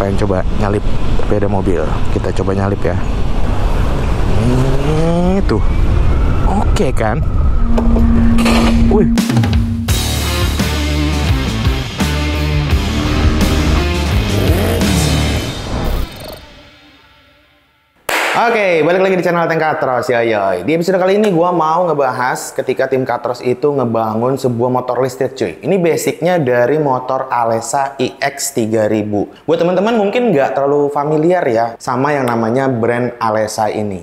pengen coba nyalip sepeda mobil. Kita coba nyalip ya. Tuh. Oke kan? Wih. Oke, balik lagi di channel Tank Katros ya. Di episode kali ini gua mau ngebahas ketika tim Katros itu ngebangun sebuah motor listrik cuy. Ini basicnya dari motor Alesa iX 3000. Buat teman-teman mungkin nggak terlalu familiar ya sama yang namanya brand Alesa ini.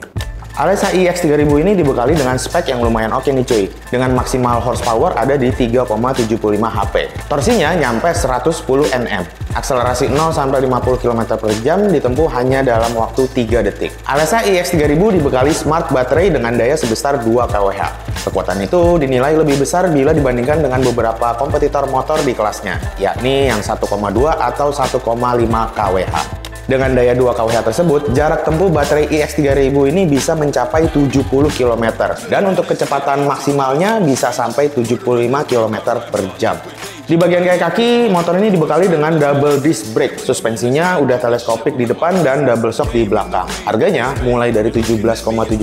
Alesa iX 3000 ini dibekali dengan spek yang lumayan oke nih cuy. Dengan maksimal horsepower ada di 3,75 HP. Torsinya nyampe 110 Nm. Akselerasi 0 sampai 50 km per jam ditempuh hanya dalam waktu 3 detik. Alesa iX 3000 dibekali smart baterai dengan daya sebesar 2 kWh. Kekuatan itu dinilai lebih besar bila dibandingkan dengan beberapa kompetitor motor di kelasnya, yakni yang 1,2 atau 1,5 kWh. Dengan daya 2 kWh tersebut, jarak tempuh baterai iX 3000 ini bisa mencapai 70 km. Dan untuk kecepatan maksimalnya bisa sampai 75 km per jam. Di bagian kaki, motor ini dibekali dengan double disc brake. Suspensinya udah teleskopik di depan dan double shock di belakang. Harganya mulai dari 17,7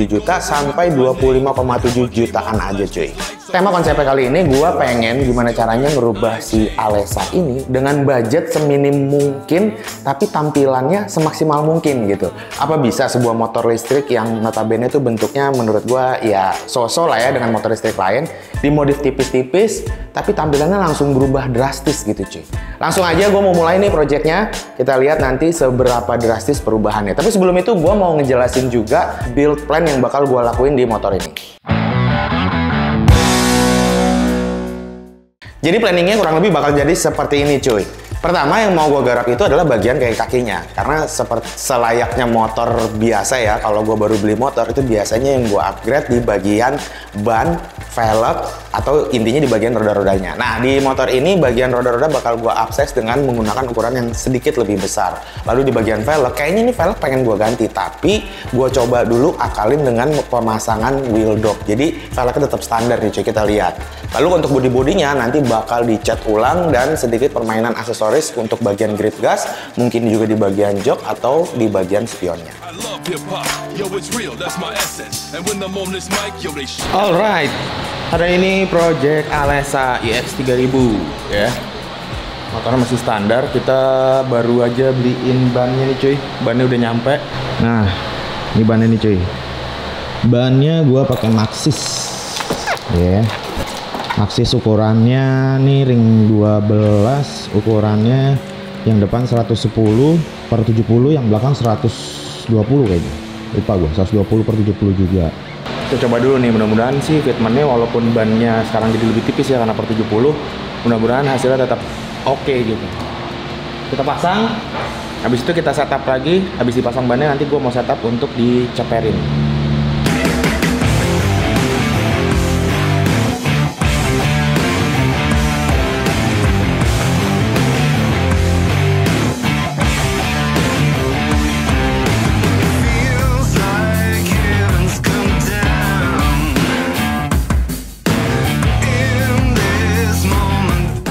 juta sampai 25,7 jutaan aja cuy. Tema konsepnya kali ini gue pengen gimana caranya merubah si Alesa ini dengan budget seminim mungkin tapi tampilannya semaksimal mungkin gitu. Apa bisa sebuah motor listrik yang notabene itu bentuknya menurut gue ya so-so lah ya dengan motor listrik lain, dimodif tipis-tipis tapi tampilannya langsung berubah drastis gitu cuy. Langsung aja gue mau mulai nih projectnya. Kita lihat nanti seberapa drastis perubahannya. Tapi sebelum itu gue mau ngejelasin juga build plan yang bakal gue lakuin di motor ini. Jadi planningnya kurang lebih bakal jadi seperti ini cuy. Pertama yang mau gue garap itu adalah bagian kayak kakinya. Karena seperti selayaknya motor biasa ya, kalau gue baru beli motor itu biasanya yang gue upgrade di bagian ban, velg, atau intinya di bagian roda-rodanya. Nah di motor ini bagian roda-roda bakal gue upsize dengan menggunakan ukuran yang sedikit lebih besar. Lalu di bagian velg, kayaknya ini velg pengen gue ganti, tapi gue coba dulu akalin dengan pemasangan wheel dop. Jadi velgnya tetap standar nih cuy, kita lihat. Lalu untuk bodi-bodinya nanti bakal dicat ulang dan sedikit permainan aksesoris untuk bagian grip gas, mungkin juga di bagian jok atau di bagian spionnya. Alright, hari ini project Alesa iX 3000 ya. Motornya masih standar, kita baru aja beliin bannya nih cuy. Bannya udah nyampe. Nah, ini bannya nih cuy. Bannya gua pakai Maxxis ya. Maxxis ukurannya nih ring 12, ukurannya yang depan 110/70, yang belakang 120 kayaknya. Lupa gua, 120/70 juga. Kita coba dulu nih, mudah-mudahan sih fitmentnya walaupun bannya sekarang jadi lebih tipis ya karena per 70, mudah-mudahan hasilnya tetap oke gitu. Kita pasang, habis itu kita setup lagi, habis dipasang bannya nanti gua mau setup untuk diceperin.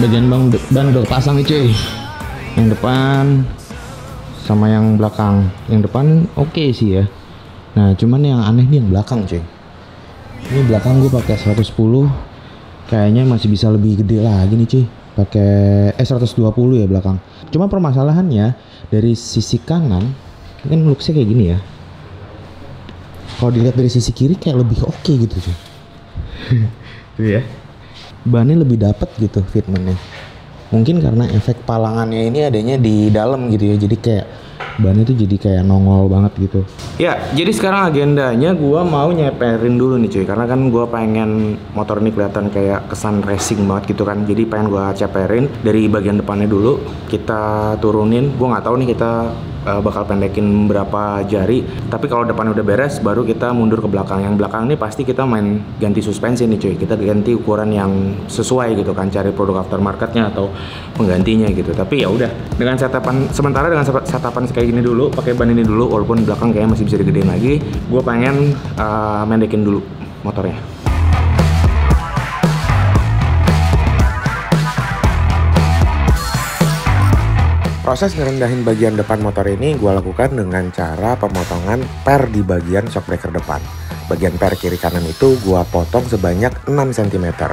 Bagian ban udah pasang nih cuy, yang depan sama yang belakang. Yang depan oke sih ya. Nah cuman yang aneh nih yang belakang cuy. Ini belakang gue pakai 110, kayaknya masih bisa lebih gede lagi nih cuy. Pakai 120 ya belakang. Cuma permasalahannya dari sisi kanan kan looksnya kayak gini ya. Kalau dilihat dari sisi kiri kayak lebih oke gitu cuy. Tuh ya. Bannya lebih dapet gitu fitmentnya. Mungkin karena efek palangannya ini adanya di dalam gitu ya, jadi kayak bannya tuh jadi kayak nongol banget gitu. Ya, jadi sekarang agendanya gua mau nyeperin dulu nih cuy, karena kan gua pengen motor ini kelihatan kayak kesan racing banget gitu kan. Jadi pengen gua ceperin dari bagian depannya dulu, kita turunin. Gua nggak tahu nih kita bakal pendekin berapa jari, tapi kalau depan udah beres baru kita mundur ke belakang. Yang belakang ini pasti kita main ganti suspensi nih cuy, kita ganti ukuran yang sesuai gitu kan, cari produk aftermarketnya atau penggantinya gitu. Tapi ya udah, dengan setapan sementara, dengan setapan kayak gini dulu, pakai ban ini dulu, walaupun belakang kayaknya masih bisa digedein lagi. Gue pengen mendekin dulu motornya. Proses ngerendahin bagian depan motor ini gue lakukan dengan cara pemotongan per di bagian shockbreaker depan. Bagian per kiri kanan itu gue potong sebanyak 6 cm.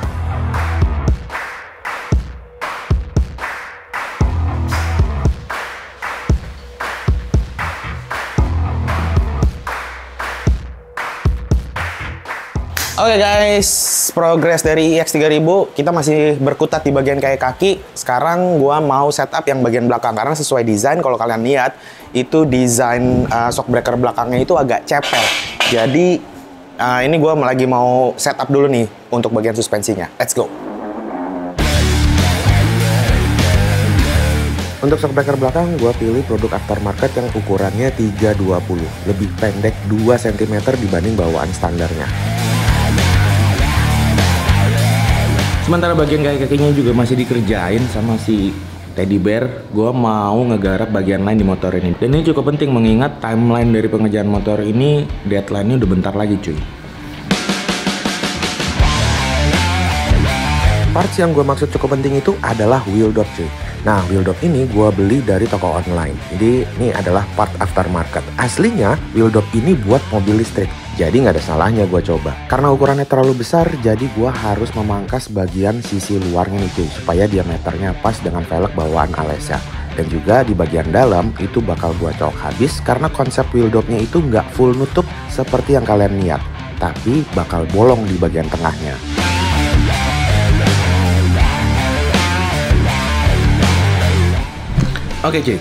Oke guys, progres dari iX 3000, kita masih berkutat di bagian kayak kaki. Sekarang gua mau setup yang bagian belakang, karena sesuai desain kalau kalian lihat, itu desain shockbreaker belakangnya itu agak cepel. Jadi ini gua lagi mau setup dulu nih untuk bagian suspensinya. Let's go! Untuk shockbreaker belakang, gua pilih produk aftermarket yang ukurannya 320, lebih pendek 2 cm dibanding bawaan standarnya. Sementara bagian kaki-kakinya juga masih dikerjain sama si Teddy Bear, gue mau ngegarap bagian lain di motor ini. Dan ini cukup penting mengingat timeline dari pengerjaan motor ini, deadline-nya udah bentar lagi cuy. Parts yang gue maksud cukup penting itu adalah wheel dop cuy. Nah, wheel dop ini gue beli dari toko online. Jadi ini adalah part aftermarket. Aslinya wheel dop ini buat mobil listrik. Jadi nggak ada salahnya gue coba. Karena ukurannya terlalu besar, jadi gue harus memangkas bagian sisi luarnya nih cuy, supaya diameternya pas dengan velg bawaan Alessa. Dan juga di bagian dalam itu bakal gue colok habis karena konsep wheel dopnya itu nggak full nutup seperti yang kalian lihat, tapi bakal bolong di bagian tengahnya. Oke cuy,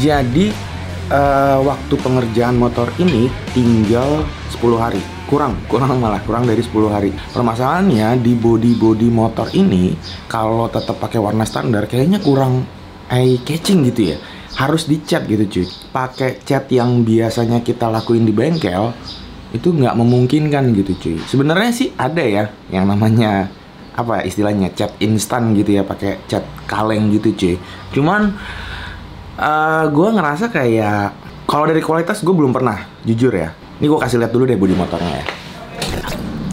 jadi waktu pengerjaan motor ini tinggal 10 hari. Kurang dari 10 hari. Permasalahannya di body motor ini kalau tetap pakai warna standar kayaknya kurang eye catching gitu ya. Harus dicat gitu cuy. Pakai cat yang biasanya kita lakuin di bengkel itu nggak memungkinkan gitu cuy. Sebenarnya sih ada ya yang namanya apa istilahnya cat instan gitu ya, pakai cat kaleng gitu cuy. Cuman gue ngerasa kayak kalau dari kualitas gue belum pernah, jujur ya. Ini gue kasih lihat dulu deh bodi motornya ya.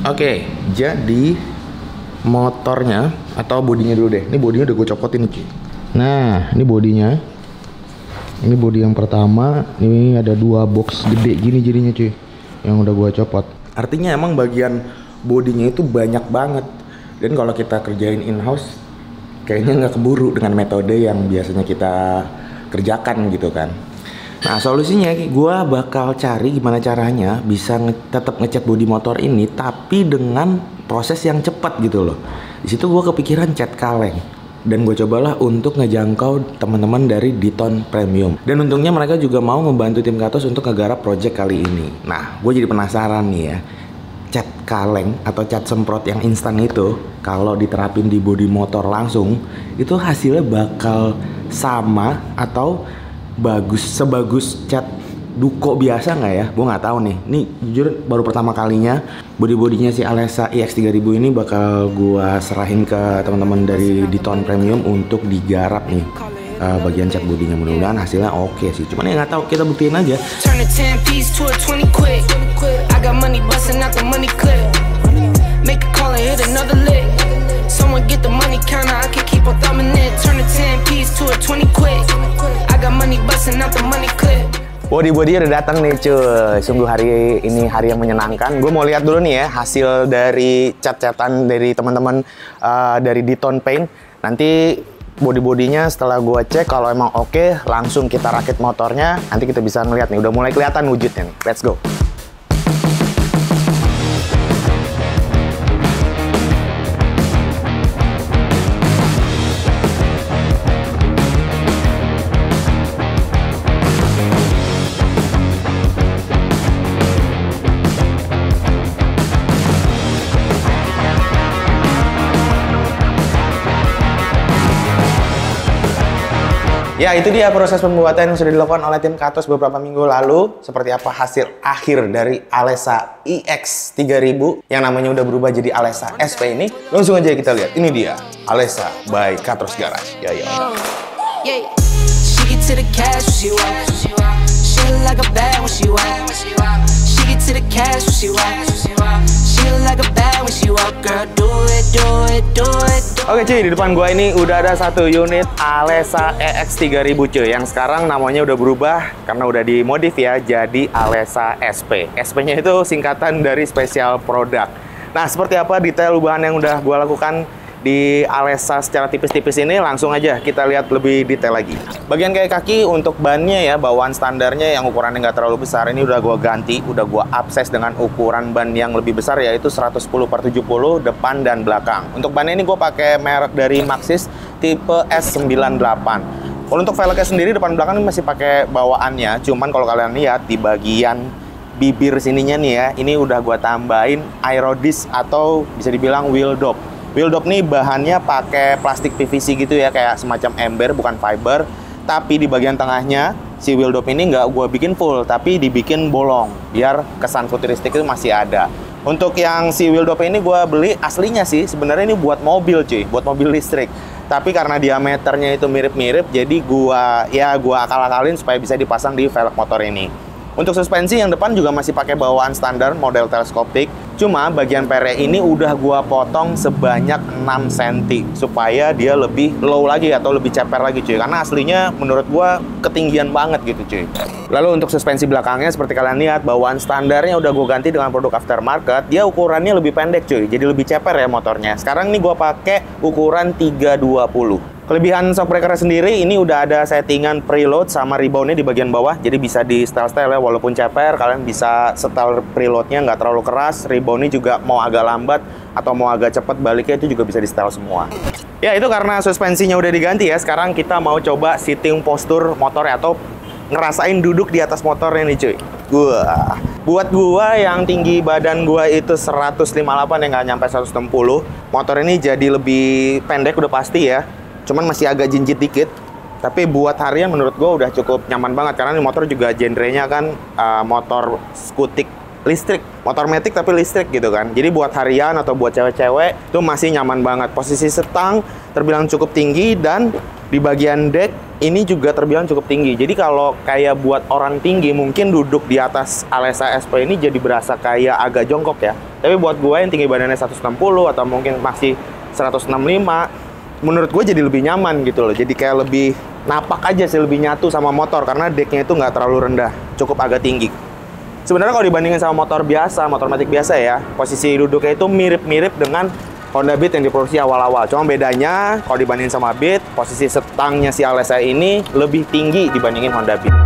Oke, jadi motornya atau bodinya dulu deh. Ini bodinya udah gue copotin nih cuy. Nah, ini bodinya. Ini bodi yang pertama. Ini ada 2 box gede gini jadinya cuy, yang udah gue copot. Artinya emang bagian bodinya itu banyak banget. Dan kalau kita kerjain in-house, kayaknya nggak keburu dengan metode yang biasanya kita kerjakan gitu kan. Nah solusinya gue bakal cari gimana caranya bisa tetap ngecat bodi motor ini tapi dengan proses yang cepat gitu loh. Di situ gue kepikiran cat kaleng dan gue cobalah untuk ngejangkau teman-teman dari Diton Premium. Dan untungnya mereka juga mau membantu tim Katos untuk ngegarap project kali ini. Nah gue jadi penasaran nih ya, cat kaleng atau cat semprot yang instan itu kalau diterapin di bodi motor langsung itu hasilnya bakal sama atau sebagus cat Duco biasa nggak ya? Gue nggak tahu nih. Ini jujur baru pertama kalinya bodinya si Alessa iX 3000 ini bakal gue serahin ke teman-teman dari Diton Premium untuk digarap nih bagian cat bodinya. Mudah-mudahan hasilnya oke sih. Cuman ya nggak tahu, kita buktiin aja. Someone get the money counter, I can keep on thumbing it. Turn a 10 piece to a 20 quick. I got money busting out the money clip. Body-body udah datang nih cuy. Sungguh hari ini hari yang menyenangkan. Gue mau lihat dulu nih ya hasil dari cat-catan dari teman-teman dari Diton Paint. Nanti body-bodinya setelah gue cek kalau emang oke, langsung kita rakit motornya. Nanti kita bisa ngeliat nih, udah mulai kelihatan wujudnya nih. Let's go. Ya, itu dia proses pembuatan yang sudah dilakukan oleh tim Katos beberapa minggu lalu. Seperti apa hasil akhir dari Alessa iX 3000 yang namanya udah berubah jadi Alessa SP ini. Langsung aja kita lihat. Ini dia Alessa by Katos Garage. Ya. Oke cuy, di depan gua ini udah ada satu unit Alesa EX3000 cuy, yang sekarang namanya udah berubah karena udah dimodif ya jadi Alesa SP. SP-nya itu singkatan dari Special Product. Nah, seperti apa detail ubahan yang udah gua lakukan di Alesa secara tipis-tipis ini, langsung aja kita lihat lebih detail lagi. Bagian kayak kaki untuk bannya ya, bawaan standarnya yang ukurannya nggak terlalu besar, ini udah gua ganti, udah gua upsize dengan ukuran ban yang lebih besar, yaitu 110/70 depan dan belakang. Untuk ban ini gua pakai merek dari Maxxis tipe S98. Kalau untuk velgnya sendiri depan belakang ini masih pakai bawaannya, cuman kalau kalian lihat di bagian bibir sininya nih ya, ini udah gua tambahin Aerodisc atau bisa dibilang wheel dop. Wheel dop nih bahannya pakai plastik PVC gitu ya, kayak semacam ember, bukan fiber. Tapi di bagian tengahnya si wheel dop ini nggak gue bikin full, tapi dibikin bolong biar kesan futuristik itu masih ada. Untuk yang si wheel dop ini gue beli aslinya sih sebenarnya ini buat mobil cuy, buat mobil listrik. Tapi karena diameternya itu mirip-mirip, jadi gua akal-akalin supaya bisa dipasang di velg motor ini. Untuk suspensi yang depan juga masih pakai bawaan standar model teleskopik. Cuma bagian pernya ini udah gua potong sebanyak 6 cm supaya dia lebih low lagi atau lebih ceper lagi cuy. Karena aslinya menurut gua ketinggian banget gitu cuy. Lalu untuk suspensi belakangnya seperti kalian lihat, bawaan standarnya udah gua ganti dengan produk aftermarket. Dia ukurannya lebih pendek cuy, jadi lebih ceper ya motornya. Sekarang nih gua pakai ukuran 320. Kelebihan shockbreaker sendiri, ini udah ada settingan preload sama reboundnya di bagian bawah, jadi bisa di style-style ya, walaupun ceper kalian bisa setel preloadnya nggak terlalu keras, reboundnya juga mau agak lambat atau mau agak cepet baliknya itu juga bisa di style semua. Ya itu karena suspensinya udah diganti ya, sekarang kita mau coba sitting postur motornya atau ngerasain duduk di atas motornya nih cuy. Buat gua yang tinggi badan gua itu 158 yang nggak nyampe 160, motor ini jadi lebih pendek udah pasti ya. Cuman masih agak jinjit dikit, tapi buat harian menurut gue udah cukup nyaman banget karena ini motor juga genrenya kan motor skutik listrik, motor matic tapi listrik gitu kan. Jadi buat harian atau buat cewek-cewek itu masih nyaman banget. Posisi setang terbilang cukup tinggi dan di bagian deck ini juga terbilang cukup tinggi. Jadi kalau kayak buat orang tinggi mungkin duduk di atas Alesa SP ini jadi berasa kayak agak jongkok ya. Tapi buat gue yang tinggi badannya 160 atau mungkin masih 165, menurut gue jadi lebih nyaman gitu loh. Jadi kayak lebih napak aja sih, lebih nyatu sama motor karena decknya itu nggak terlalu rendah, cukup agak tinggi. Sebenarnya kalau dibandingin sama motor biasa, motor matic biasa ya, posisi duduknya itu mirip-mirip dengan Honda Beat yang diproduksi awal-awal. Cuma bedanya kalau dibandingin sama Beat, posisi setangnya si Alesa ini lebih tinggi dibandingin Honda Beat.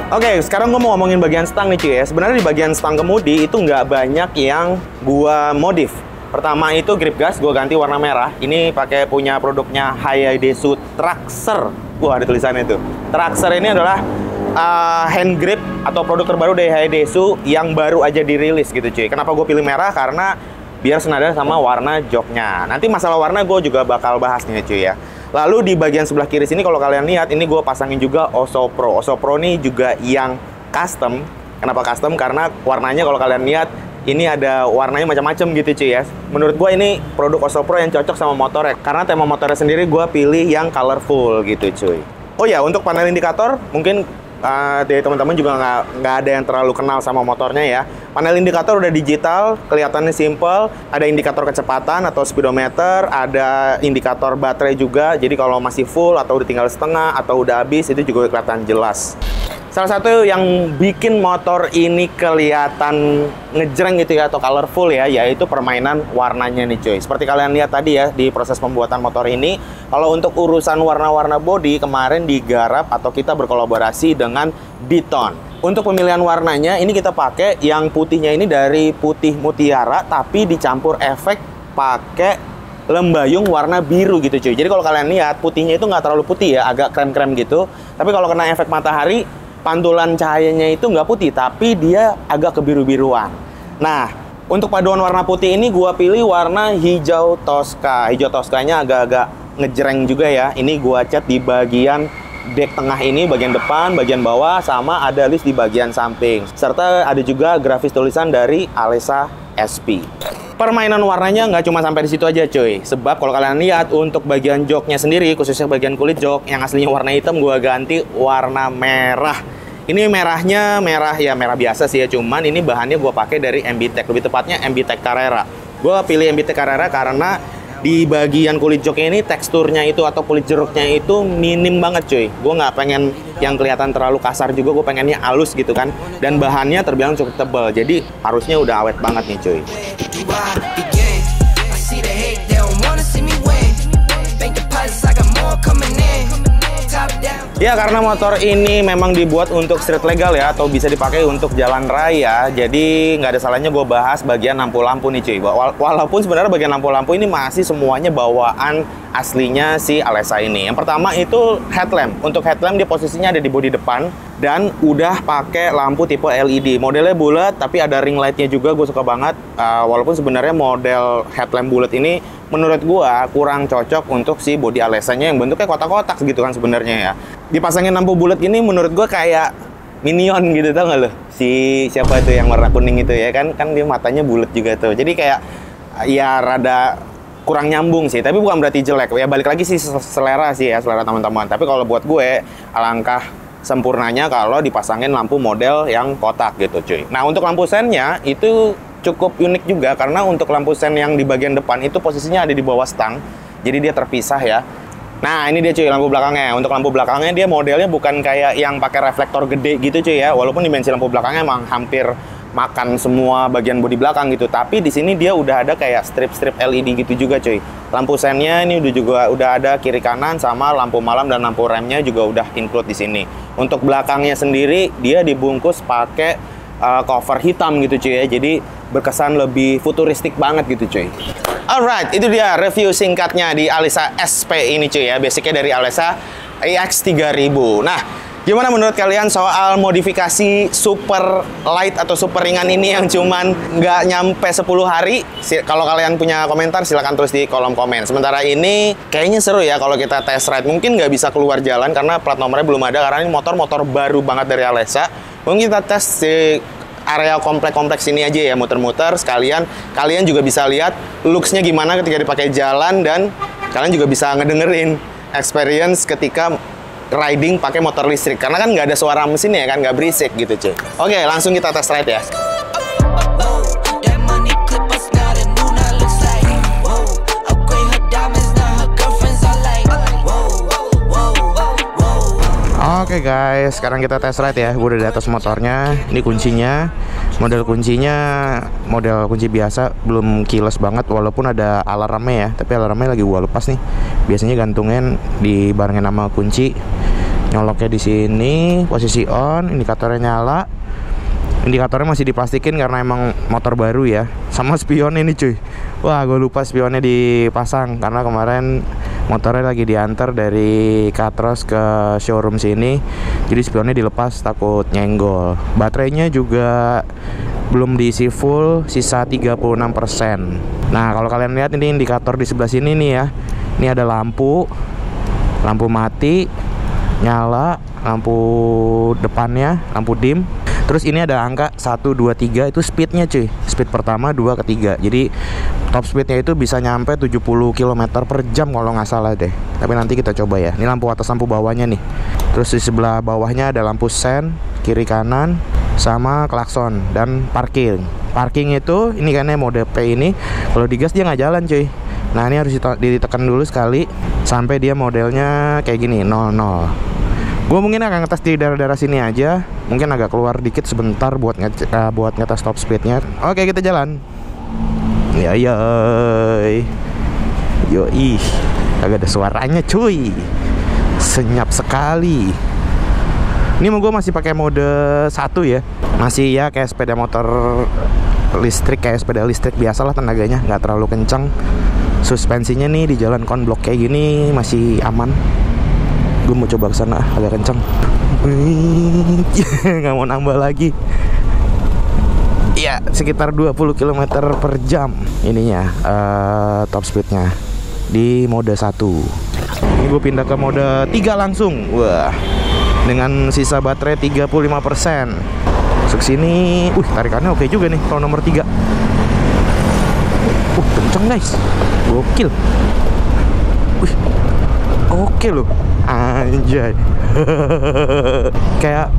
Oke, sekarang gue mau ngomongin bagian stang nih cuy ya. Sebenarnya di bagian stang kemudi itu nggak banyak yang gua modif. Pertama itu grip gas, gue ganti warna merah. Ini pakai punya produknya Hayadesu Traxxer. Wah, ada tulisannya tuh. Traxxer ini adalah hand grip atau produk terbaru dari Hayadesu yang baru aja dirilis gitu cuy. Kenapa gue pilih merah? Karena biar senada sama warna joknya. Nanti masalah warna gue juga bakal bahas nih cuy ya. Lalu di bagian sebelah kiri sini kalau kalian lihat ini gue pasangin juga Oso Pro. Oso Pro ini juga yang custom. Kenapa custom? Karena warnanya kalau kalian lihat ini ada warnanya macam-macam gitu cuy ya. Menurut gue ini produk Oso Pro yang cocok sama motornya. Karena tema motornya sendiri gue pilih yang colorful gitu cuy. Oh ya, untuk panel indikator mungkin dari teman-teman juga nggak ada yang terlalu kenal sama motornya ya. Panel indikator udah digital, kelihatannya simple. Ada indikator kecepatan atau speedometer, ada indikator baterai juga. Jadi kalau masih full atau udah tinggal setengah atau udah habis itu juga kelihatan jelas. Salah satu yang bikin motor ini kelihatan ngejreng gitu ya atau colorful ya, yaitu permainan warnanya nih cuy. Seperti kalian lihat tadi ya di proses pembuatan motor ini, kalau untuk urusan warna-warna bodi kemarin digarap atau kita berkolaborasi dengan Biton. Untuk pemilihan warnanya ini kita pakai yang putihnya ini dari putih mutiara tapi dicampur efek pakai lembayung warna biru gitu cuy. Jadi kalau kalian lihat putihnya itu nggak terlalu putih ya, agak krem-krem gitu. Tapi kalau kena efek matahari, pantulan cahayanya itu nggak putih, tapi dia agak kebiru-biruan. Nah, untuk paduan warna putih ini gua pilih warna hijau Tosca. Hijau Toscanya agak-agak ngejreng juga ya. Ini gua cat di bagian deck tengah ini, bagian depan, bagian bawah, sama ada list di bagian samping. Serta ada juga grafis tulisan dari Alesa SP. Permainan warnanya nggak cuma sampai di situ aja cuy. Sebab kalau kalian lihat untuk bagian joknya sendiri, khususnya bagian kulit jok yang aslinya warna hitam, gua ganti warna merah. Ini merahnya merah biasa sih ya, cuman ini bahannya gue pakai dari MBTEK, lebih tepatnya MBTEK Carrera. Gue pilih MBTEK Carrera karena di bagian kulit joknya ini teksturnya itu atau kulit jeruknya itu minim banget cuy. Gue nggak pengen yang kelihatan terlalu kasar juga, gue pengennya halus gitu kan. Dan bahannya terbilang cukup tebal, jadi harusnya udah awet banget nih cuy. Ya, karena motor ini memang dibuat untuk street legal ya, atau bisa dipakai untuk jalan raya. Jadi nggak ada salahnya gue bahas bagian lampu-lampu nih cuy. Walaupun sebenarnya bagian lampu-lampu ini masih semuanya bawaan aslinya si Alessa ini. Yang pertama itu headlamp. Untuk headlamp dia posisinya ada di bodi depan dan udah pakai lampu tipe LED. Modelnya bulat tapi ada ring lightnya juga, gue suka banget. Walaupun sebenarnya model headlamp bulat ini menurut gue kurang cocok untuk si bodi Alessanya yang bentuknya kotak-kotak gitu kan sebenarnya ya. Dipasangin lampu bulat ini menurut gue kayak Minion gitu, tau gak lo? Si siapa itu yang warna kuning itu ya kan dia matanya bulat juga tuh. Jadi kayak ya rada kurang nyambung sih, tapi bukan berarti jelek. Ya balik lagi sih selera sih ya, selera teman-teman. Tapi kalau buat gue alangkah sempurnanya kalau dipasangin lampu model yang kotak gitu cuy. Nah untuk lampu sennya itu cukup unik juga karena untuk lampu sen yang di bagian depan itu posisinya ada di bawah stang, jadi dia terpisah ya. Nah ini dia cuy lampu belakangnya. Untuk lampu belakangnya dia modelnya bukan kayak yang pakai reflektor gede gitu cuy ya, walaupun dimensi lampu belakangnya emang hampir makan semua bagian bodi belakang gitu, tapi di sini dia udah ada kayak strip-strip LED gitu juga cuy. Lampu sennya ini udah ada kiri kanan, sama lampu malam dan lampu remnya juga udah include di sini. Untuk belakangnya sendiri dia dibungkus pakai cover hitam gitu cuy ya, jadi berkesan lebih futuristik banget gitu cuy. Alright, itu dia review singkatnya di Alessa SP ini cuy ya, basicnya dari Alessa EX3000. Nah, gimana menurut kalian soal modifikasi super light atau super ringan ini yang cuman nggak nyampe 10 hari? Kalau kalian punya komentar silahkan tulis di kolom komen. Sementara ini kayaknya seru ya kalau kita test ride. Mungkin nggak bisa keluar jalan karena plat nomornya belum ada, karena ini motor-motor baru banget dari Alessa. Mungkin kita tes di area kompleks ini aja ya, muter-muter sekalian. Kalian juga bisa lihat looks-nya gimana ketika dipakai jalan, dan kalian juga bisa ngedengerin experience ketika riding pakai motor listrik, karena kan nggak ada suara mesinnya ya kan, nggak berisik gitu cuy. Oke, langsung kita test ride ya. Oke guys, sekarang kita test ride ya. Gue udah di atas motornya. Ini kuncinya, model kunci biasa, belum keyless banget walaupun ada alarmnya ya. Tapi alarmnya lagi gue lepas nih. Biasanya gantungin di barengin sama kunci. Nyoloknya di sini, posisi on, indikatornya nyala. Indikatornya masih diplastikin karena emang motor baru ya. Sama spionnya ini cuy. Wah, gue lupa spionnya dipasang karena kemarin motornya lagi diantar dari Katros ke showroom sini. Jadi spionnya dilepas, takut nyenggol. Baterainya juga belum diisi full, sisa 36%. Nah, kalau kalian lihat ini indikator di sebelah sini nih ya. Ini ada lampu mati, nyala, lampu depannya, lampu dim. Terus ini ada angka 1, 2, 3, itu speednya cuy. Speed pertama, 2, ketiga. Jadi top speednya itu bisa nyampe 70 km per jam kalau nggak salah deh. Tapi nanti kita coba ya. Ini lampu atas, lampu bawahnya nih. Terus di sebelah bawahnya ada lampu sen, kiri kanan, sama klakson dan parking. Parking itu, ini kan mode P ini, kalau digas dia nggak jalan cuy. Nah ini harus ditekan dulu sekali sampai dia modelnya kayak gini, 00. Gue mungkin akan ngetes di daerah-daerah sini aja. Mungkin agak keluar dikit sebentar buat ngetes top speednya. Oke, kita jalan. Ya yoi, agak ada suaranya cuy. Senyap sekali. Ini gue masih pakai mode 1 ya. Masih ya kayak sepeda motor listrik, kayak sepeda listrik biasalah tenaganya, nggak terlalu kencang. Suspensinya nih di jalan konblok kayak gini masih aman. Gue mau coba kesana agak kencang. Nggak mau nambah lagi. Ya sekitar 20 km per jam ininya top speednya di mode 1. Ini gue pindah ke mode 3 langsung. Wah, dengan sisa baterai 35%. Masuk sini. Tarikannya oke juga nih kalau nomor 3. Kenceng guys. Gokil. Oke loh. Anjay. Kayak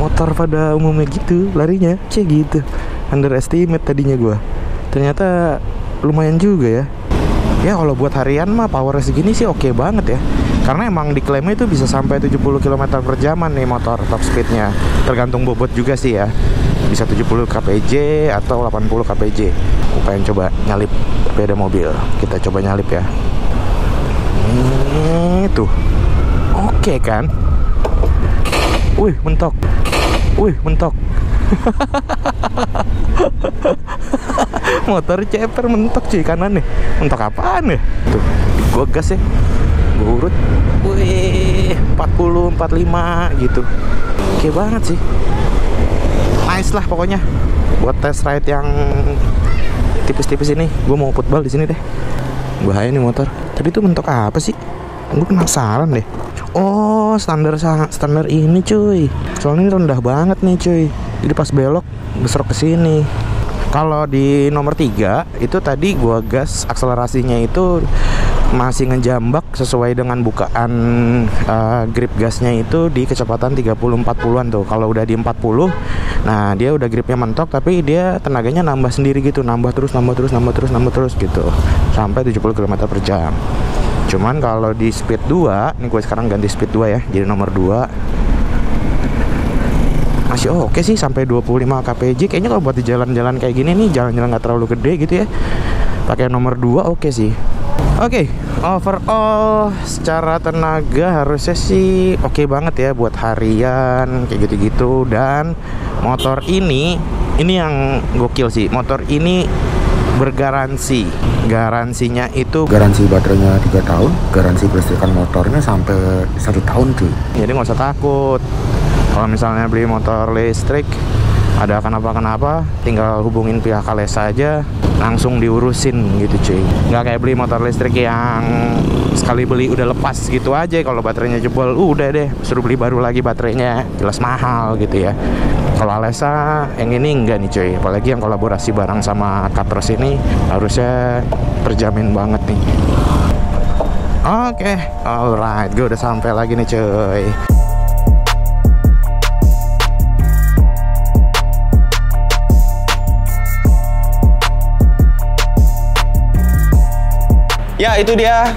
motor pada umumnya gitu larinya, gitu. Underestimate tadinya gua. Ternyata lumayan juga ya. Ya kalau buat harian mah power segini sih oke banget ya. Karena emang diklaimnya itu bisa sampai 70 km per jaman nih motor top speednya. Tergantung bobot juga sih ya. Bisa 70 kpj atau 80 kpj. Aku pengen coba nyalip sepeda mobil. Kita coba nyalip ya. Tuh. Oke kan? Wih, mentok. Wih, mentok. Motor ceper mentok cuy kanan nih. Mentok apaan ya? Tuh, gua gas ya. Gua urut. Wih, 40, 45 gitu. Oke banget sih. Nice lah pokoknya. Buat test ride yang tipis-tipis ini, gua mau football di sini deh. Bahaya nih motor. Tapi itu mentok apa sih? Gue penasaran deh. Oh, standar ini cuy. Soalnya ini rendah banget nih cuy. Jadi pas belok besrok ke sini. Kalau di nomor 3 itu tadi gua gas akselerasinya itu masih ngejambak sesuai dengan bukaan grip gasnya itu di kecepatan 30-40an tuh. Kalau udah di 40, nah dia udah gripnya mentok tapi dia tenaganya nambah sendiri gitu, nambah terus gitu sampai 70 km per jam. Cuman kalau di speed 2, nih gue sekarang ganti speed 2 ya, jadi nomor 2 masih oke sih sampai 25 kpj. Kayaknya kalau buat di jalan-jalan kayak gini nih, jalan-jalan nggak terlalu gede gitu ya, pakai nomor 2 oke sih. Oke, overall secara tenaga harusnya sih oke banget ya buat harian kayak gitu-gitu. Dan motor ini yang gokil sih, motor ini bergaransi. Garansinya itu garansi baterainya 3 tahun, garansi kelistrikan motornya sampai 1 tahun cuy. Jadi nggak usah takut kalau misalnya beli motor listrik ada kenapa-kenapa, tinggal hubungin pihak Alesa aja, langsung diurusin gitu cuy. Nggak kayak beli motor listrik yang sekali beli udah lepas gitu aja. Kalau baterainya jebol, udah deh suruh beli baru lagi, baterainya jelas mahal gitu ya. Kalau Alesa yang ini enggak nih cuy. Apalagi yang kolaborasi bareng sama Katros ini harusnya terjamin banget nih. Oke, alright, gue udah sampai lagi nih cuy. Ya, itu dia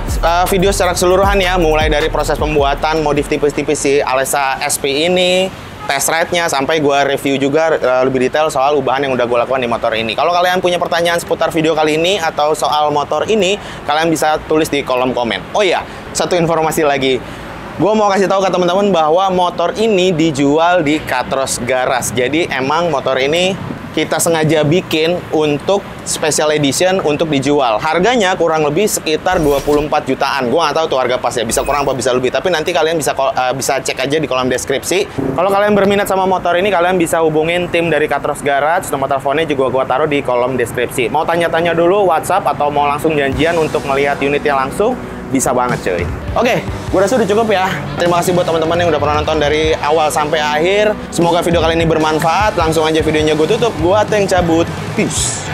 video secara keseluruhan ya, mulai dari proses pembuatan modif tipis-tipis si Alesa SP ini, test ride-nya, sampai gue review juga lebih detail soal ubahan yang udah gue lakukan di motor ini. Kalau kalian punya pertanyaan seputar video kali ini atau soal motor ini, kalian bisa tulis di kolom komen. Oh iya, satu informasi lagi. Gue mau kasih tahu ke teman-teman bahwa motor ini dijual di Katros Garage. Jadi emang motor ini kita sengaja bikin untuk special edition untuk dijual. Harganya kurang lebih sekitar 24 jutaan. Gua nggak tahu tuh harga pas ya, bisa kurang apa bisa lebih. Tapi nanti kalian bisa cek aja di kolom deskripsi. Kalau kalian berminat sama motor ini, kalian bisa hubungin tim dari Katros Garage. Nomor teleponnya juga gua taruh di kolom deskripsi. Mau tanya-tanya dulu WhatsApp atau mau langsung janjian untuk melihat unitnya langsung, bisa banget cuy. Oke, gue rasa udah cukup ya. Terima kasih buat teman-teman yang udah pernah nonton dari awal sampai akhir. Semoga video kali ini bermanfaat. Langsung aja videonya gue tutup. Gue Ateng cabut. Peace.